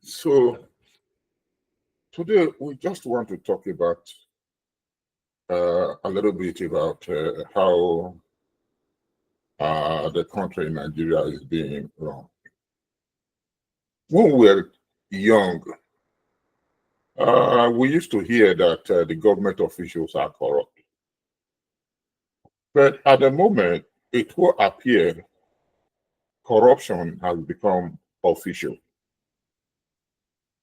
So today we just want to talk about a little bit about how the country in Nigeria is being run. When we were young, we used to hear that the government officials are corrupt. But at the moment, it will appear corruption has become official.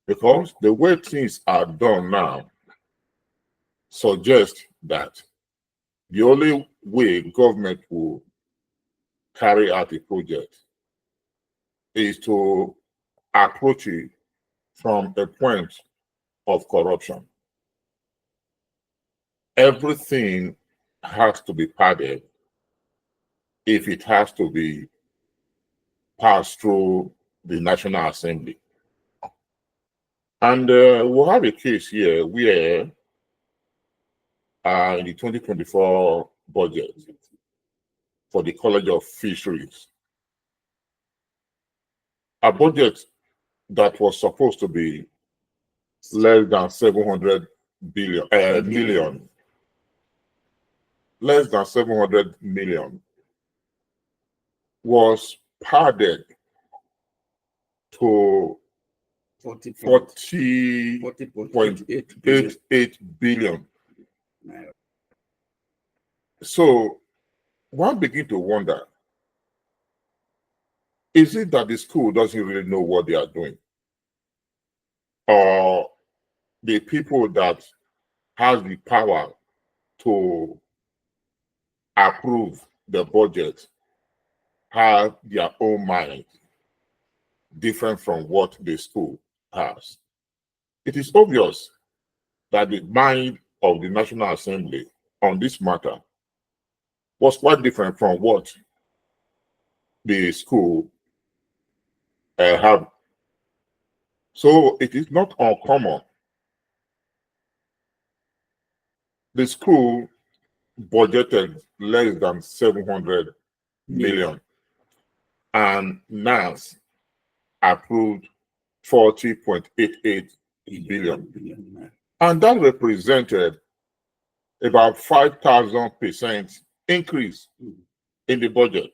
Because the way things are done now suggests that the only way government will carry out a project is to approach it from a point of corruption. Everything has to be padded if it has to be passed through the National Assembly. And we'll have a case here where in the 2024 budget for the College of Fisheries, a budget that was supposed to be less than 700 million, less than 700 million, was padded to 40.88 billion. So one begin to wonder, is it that the school doesn't really know what they are doing? Or the people that has the power to approve the budget have their own mind different from what the school has? It is obvious that the mind of the National Assembly on this matter was quite different from what the school have. So it is not uncommon. The school budgeted less than 700 million, and NAS approved 40.88 billion. And that represented about 5,000% increase in the budget.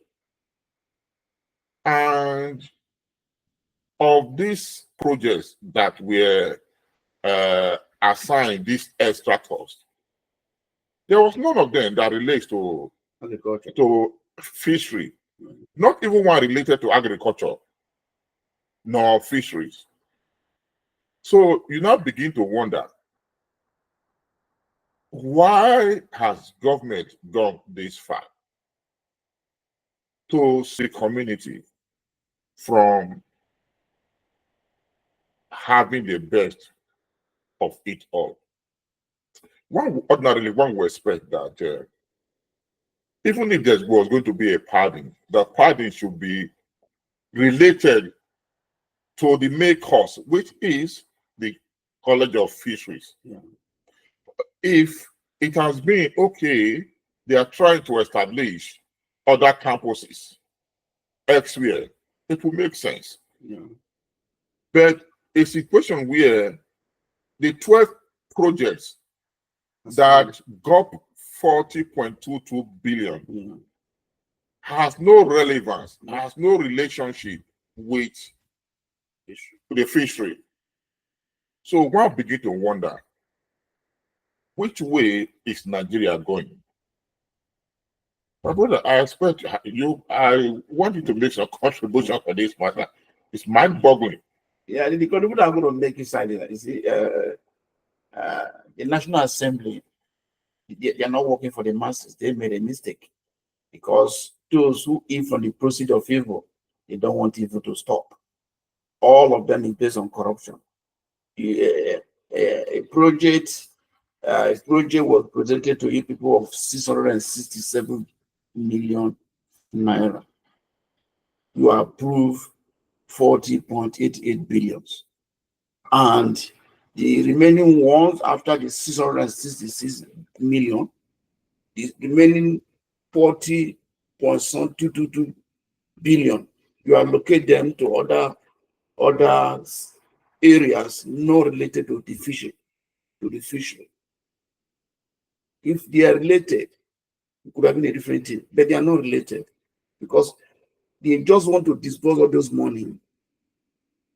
And of these projects that were assigned this extra cost, there was none of them that relates to agriculture, to fishery, not even one related to agriculture, nor fisheries. So you now begin to wonder, why has government gone this far to see community from having the best of it all? Ordinarily, one would expect that even if there was going to be a pardon, the pardon should be related to the main cause, which is the College of Fisheries. Yeah. If it has been, okay, they are trying to establish other campuses elsewhere, it will make sense. Yeah. But a situation where the 12 projects that got 40.22 billion has no relevance, has no relationship with the fishery. So one begin to wonder, which way is Nigeria going? My brother, I expect you, I want you to make some contribution for this matter. It's mind-boggling. Yeah, the contribution I'm going to make is that, you see, the National Assembly, they are not working for the masses. They made a mistake, because those who eat from the proceeds of evil, they don't want evil to stop. All of them is based on corruption. A project was presented to you people of 667 million naira. You approve 40.88 billion. And the remaining ones, after the 666 million, the remaining 40.22 billion, you allocate them to other other areas not related to the fishery. If they are related, it could have been a different thing, but they are not related because they just want to disburse all those money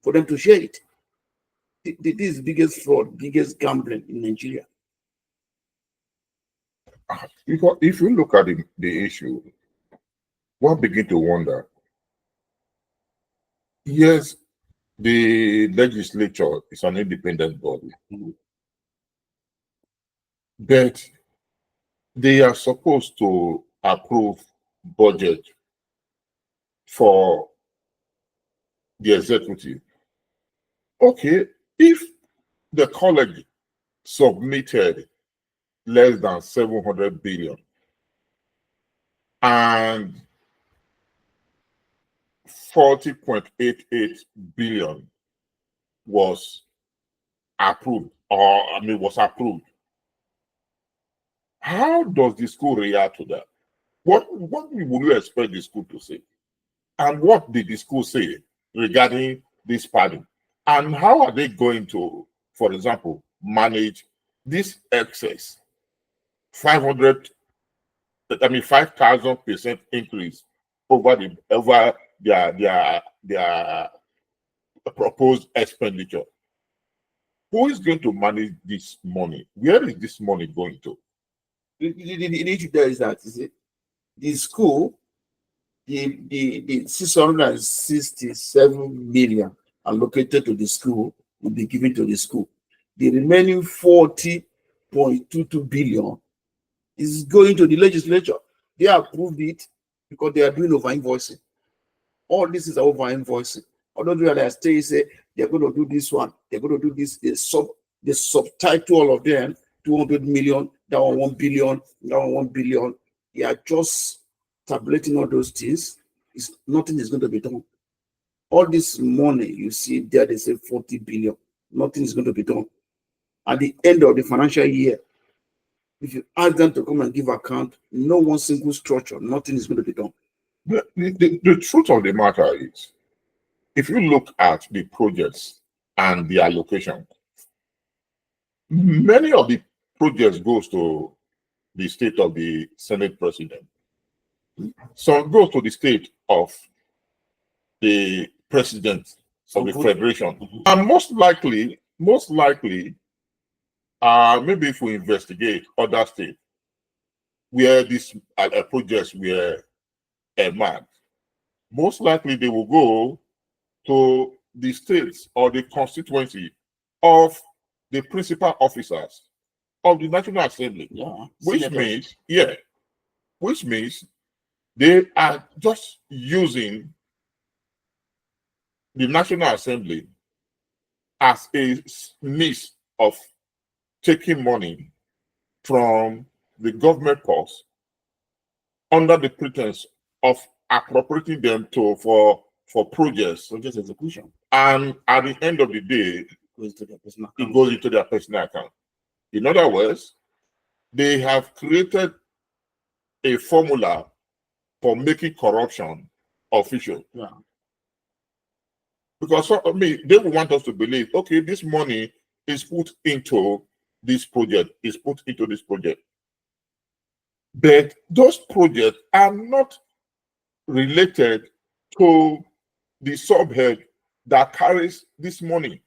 for them to share it. This is the biggest fraud, biggest gambling in Nigeria. Because if you look at the issue, one begin to wonder. Yes, the legislature is an independent body, but they are supposed to approve budget for the executive. Okay, if the college submitted less than 700 billion and 40.88 billion was approved, was approved, how does the school react to that? What would you expect the school to say? And what did the school say regarding this padding? And how are they going to, for example, manage this excess 5,000% increase over their proposed expenditure? Who is going to manage this money? Where is this money going to? The issue there is that the school, the 667 million allocated to the school will be given to the school. The remaining 40.22 billion is going to the legislature. They approved it because they are doing over invoicing. All this is over invoicing. Although realize they say they're going to do this one, they're going to do this. They subtitle all of them 200 million, that one 1 billion, that one 1 billion. They are just tabulating all those things. Nothing is going to be done. All this money you see there, they say 40 billion. Nothing is going to be done. At the end of the financial year, if you ask them to come and give account, no one single structure, nothing is going to be done. The truth of the matter is, if you look at the projects and the allocation, many of the projects goes to the state of the Senate president. Some goes to the state of the president of the federation. And most likely, maybe if we investigate other states where these projects were marked, most likely they will go to the states or the constituency of the principal officers of the National Assembly. Yeah. Which means they are just using the National Assembly as a means of taking money from the government purse under the pretense of appropriating them for projects execution. And at the end of the day, it goes into their personal account. In other words, they have created a formula for making corruption official. Yeah. Because they will want us to believe, okay, this money is put into this project, But those projects are not related to the subhead that carries this money.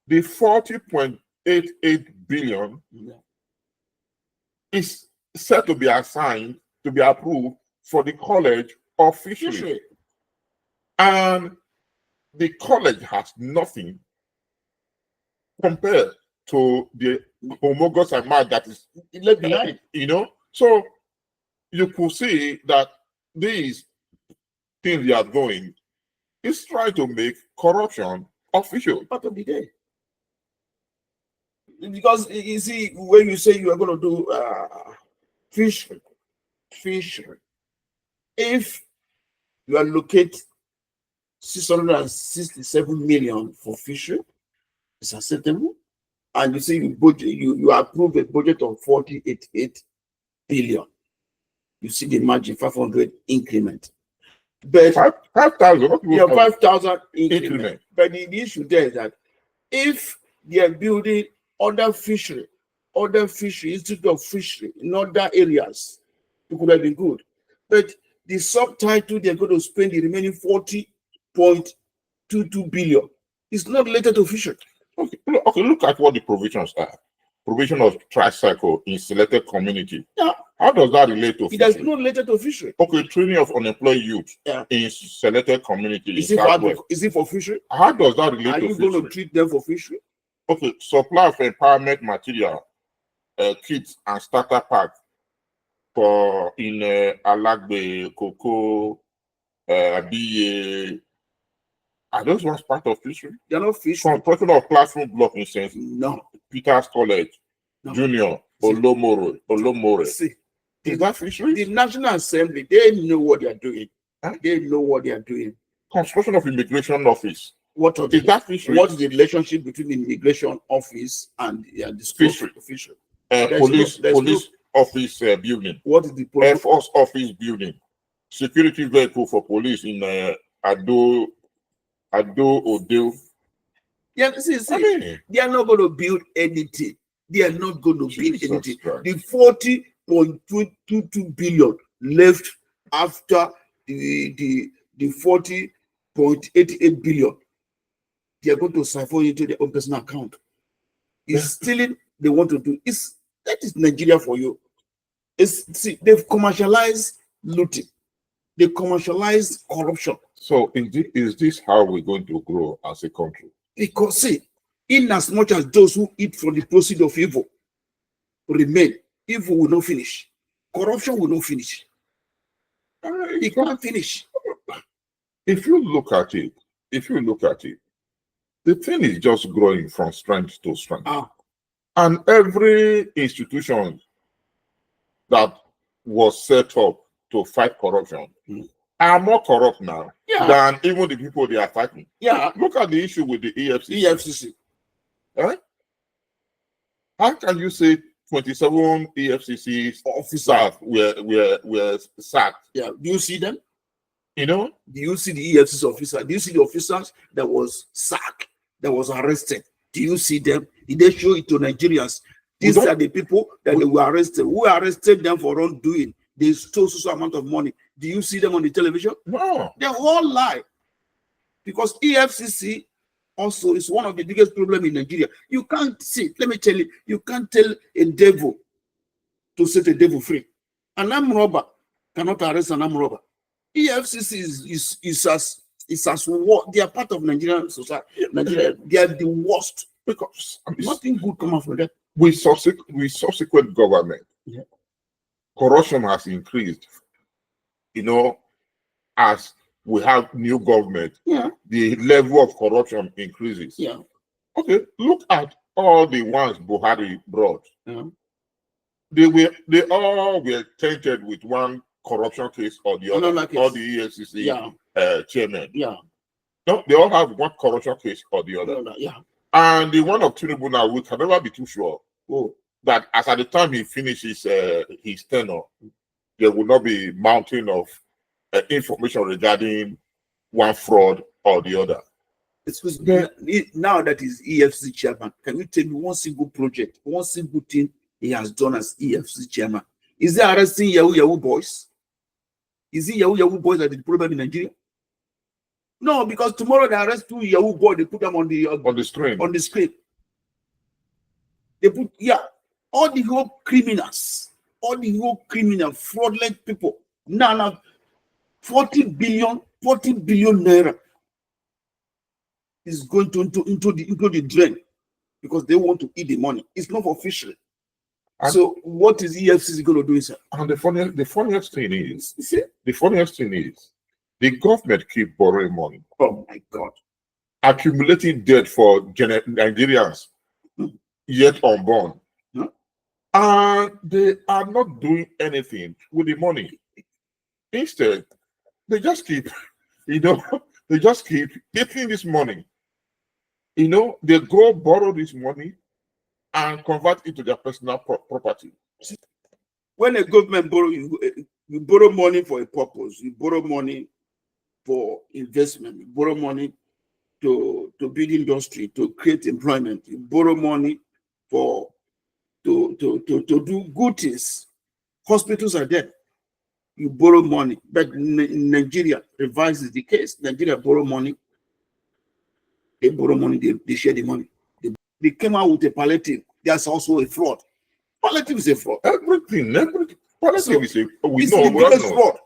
The 40.88 billion is set to be assigned, to be approved for the College of Fisheries. And the college has nothing compared to the homologous amount that is left behind, So you could see that these things they are doing is trying to make corruption official. Part of the day. Because you see, when you say you are going to do fishery, if you allocate 667 million for fishery, it's acceptable. And you say you approve a budget of 48 billion. You see the margin 500 increment. But 5,000. What yeah, people 5,000 increment. increment. But the issue there is that if they are building other fishery institute of fishery in other areas, it could have been good. But the subtitle they're going to spend the remaining 40.22 billion is not related to fishery. Okay, look at what the provisions are. Provision of tricycle in selected community. Yeah. How does that relate to It has fishery? not related to fishery. Okay, training of unemployed youth Yeah. in selected community. Is it for fishery? How does that relate Are to you fishery? going to treat them for fishery? Okay, supply of empowerment material, kits and starter pack for in Alagbe, Cocoa, BA. Are those ones part of fishery? They're not fishery. Construction of classroom block in St. No. Peter's College, No. Junior, See. Olomore. See, Is that fishery? the National Assembly, they know what they are doing. Huh? They know what they are doing. Construction of immigration office. What are Is that fishery? what is the relationship between the immigration office and the Fishery. fishery? Police office building. What is the Air Force office building. Security vehicle for police in Ado Odeo. Yeah, see, I mean, they are not going to build anything. They are not going to build Jesus anything. Christ. The 40.22 billion left after the 40.88 billion, they are going to siphon into their own personal account. It's stealing they want to do. That is Nigeria for you. They've commercialized looting. They commercialized corruption. So is this how we're going to grow as a country? Because see, in as much as those who eat from the proceeds of evil remain, evil will not finish. Corruption will not finish. It can't finish. If you look at it, the thing is just growing from strength to strength. And every institution that was set up to fight corruption are more corrupt now than even the people they are fighting. Yeah. Look at the issue with the EFCC. Right? How can you say 27 EFCC officers were sacked? Yeah. Do you see them? You know? Do you see the EFCC officer? Do you see the officers that was sacked, that was arrested? Do you see them? Did they show it to Nigerians? These are the people that they were arrested. Who arrested them for wrongdoing? They stole so amount of money. Do you see them on the television? No. They all lie. Because EFCC also is one of the biggest problems in Nigeria. You can't see, let me tell you, you can't tell a devil to set a devil free. An armed robber cannot arrest an armed robber. EFCC is as what they are part of Nigerian society. Nigeria, they are the worst because nothing good come out from that. With subsequent government, corruption has increased. You know, as we have new government, the level of corruption increases. Yeah. Okay, look at all the ones Buhari brought. They all were tainted with one corruption case or the other, or the EFCC chairman. Yeah. No, they all have one corruption case or the other. Yeah. And the one of Tinubu now, we can never be too sure that as at the time he finishes his tenure, there will not be mountain of information regarding one fraud or the other. Excuse me. Now that he's EFCC chairman, can you tell me one single project, one single thing he has done as EFCC chairman? Is he arresting Yahoo boys? Is it Yahoo boys that is the problem in Nigeria? No, because tomorrow they arrest two Yahoo boys, they put them on the screen. On the screen. They put all the whole criminals, fraudulent people. Now 40 billion naira is going into the drain because they want to eat the money. It's not for fishery. So what is EFCC going to do, sir? And the funniest thing is, the government keep borrowing money. Oh my God! Accumulating debt for Nigerians yet unborn, and they are not doing anything with the money. Instead, they just keep, getting this money. They go borrow this money and convert it to their personal property. When a government borrow, you borrow money for a purpose. You borrow money for investment. You borrow money to build industry, to create employment. You borrow money for to do good things. Hospitals are there. You borrow money. But in Nigeria, reverse is the case. Nigeria borrow money. They borrow money, they share the money. They came out with a palliative. There's also a fraud. Palliative is a fraud. Everything. Palliative is a, we It's know. the We all biggest know. fraud.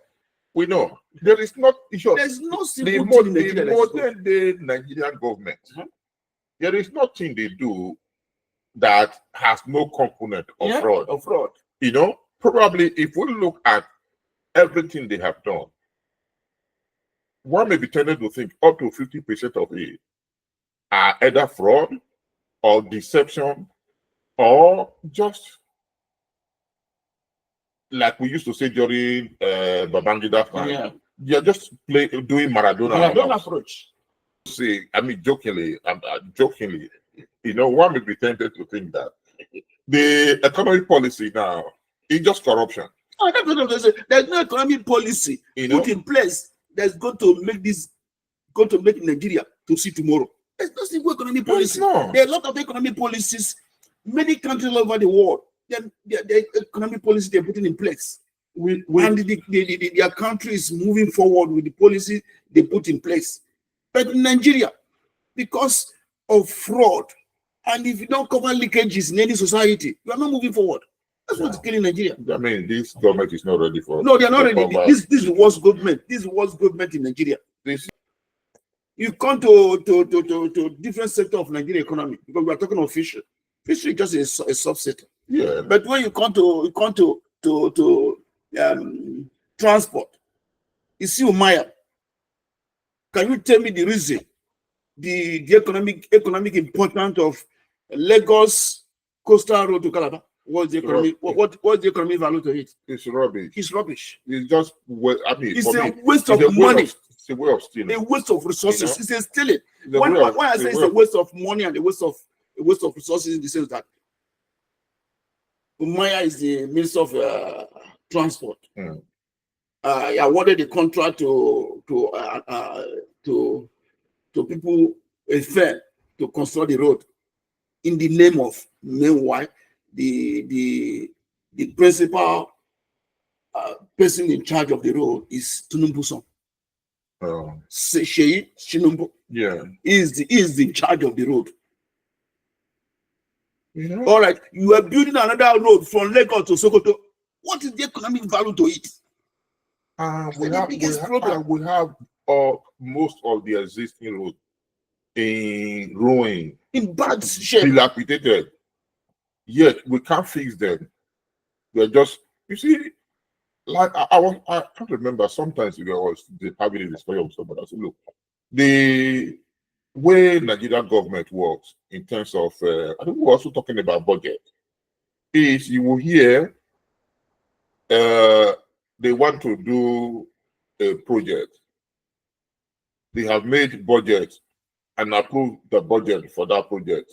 We know. There is not. There's no The simple thing in Nigeria that is good. modern day Nigerian government, Mhm. there is nothing they do that has no component of Yeah, fraud. of fraud. You know, probably if we look at everything they have done, one may be tempted to think up to 50% of it are either fraud or deception or just like we used to say during Babangida time. Yeah. You're just doing Maradona. Maradona approach. Say, I mean, jokingly, you know, one may be tempted to think that the economic policy now is just corruption. Oh, that's what I'm saying. There's no economic policy You know, put in place that's going to make Nigeria to see tomorrow. There's no single economic policy. no. There are a lot of economic policies. Many countries all over the world, the economic policy they're putting in place. And their country is moving forward with the policy they put in place. But in Nigeria, because of fraud, and if you don't cover leakages in any society, you are not moving forward. That's what's killing Nigeria. I mean, this government is not ready for. No, they are not ready. cover. This is the worst government. This is the worst government in Nigeria. This, You come to different sector of Nigeria economy because we are talking of fishery. Fishery is just a subset. yeah, But when you come to transport, you see Umaya. Can you tell me the reason, the economic importance of Lagos Coastal Road to Calabar? What's the economy? What's the economic value to it? it's rubbish. It's rubbish. It's just, I mean, It's for a me, waste it's of money. It's a way of stealing. A waste of resources. You know? It's a stealing. It's a When way of- I it's a say it's way a of- waste of money and a waste of resources in the sense that Umaya is the Minister of Transport. Hmm. He awarded the contract to people, a firm, to construct the road in the name of. Meanwhile, the principal person in charge of the road is Tinubu's son. Seyi Tinubu Yeah. is the charge of the road. You know? All right, you are building another road from Lagos to Sokoto. What is the economic value to it? We the biggest problem. we have most of the existing roads in ruin, In bad shape. dilapidated. Yet we can't fix them. They're just, you see, like I can't remember. Sometimes I was having a discussion with somebody. I said, look, the way Nigerian government works in terms of, I think we're also talking about budget, is you will hear they want to do a project. They have made budget and approved the budget for that project.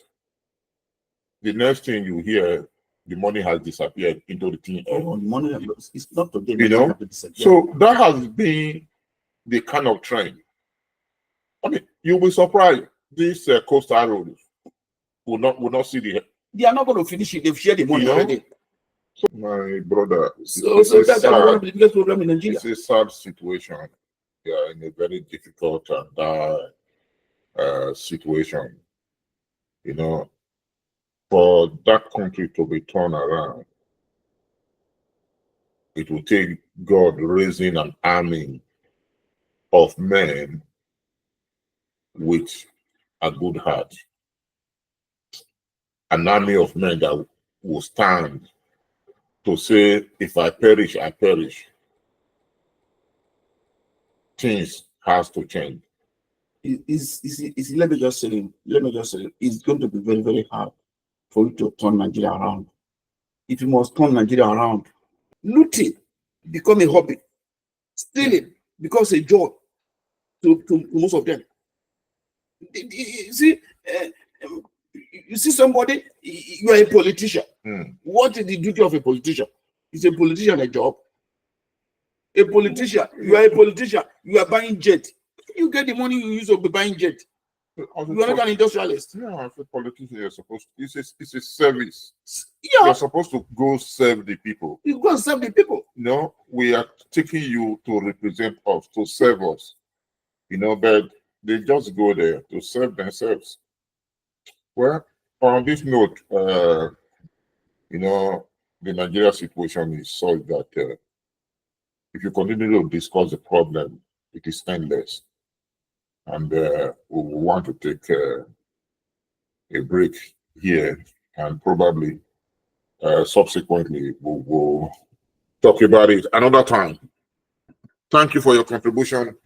The next thing you hear, the money has disappeared into the thing. Oh, money, it's not today. You know? So that has been the kind of trend. I mean, you'll be surprised. This coastal road will not see the. They are not going to finish it. They've shared the money You know? already. My brother, So that's one of the biggest problems in Nigeria. it's a sad situation. We are in a very difficult and dire situation. You know, for that country to be turned around, it will take God raising an army of men with a good heart. An army of men that will stand to say, if I perish, I perish. Things has to change. Let me just say, it's going to be very, very hard for you to turn Nigeria around. If you must turn Nigeria around, looting become a hobby, stealing becomes a joy to most of them. You see somebody, you are a politician. Mm. What is the duty of a politician? Is a politician a job? A politician, you are a politician, you are buying jet. You get the money you use to be buying jet. You are not an industrialist. Yeah, as a politician, you're supposed to, it's a service. Yeah, You're supposed to go serve the people. you go and serve the people. No, we are taking you to represent us, to serve us. But they just go there to serve themselves. Well, on this note, the Nigeria situation is such that if you continue to discuss the problem, it is endless. And we want to take a break here, and probably subsequently we'll talk about it another time. Thank you for your contribution.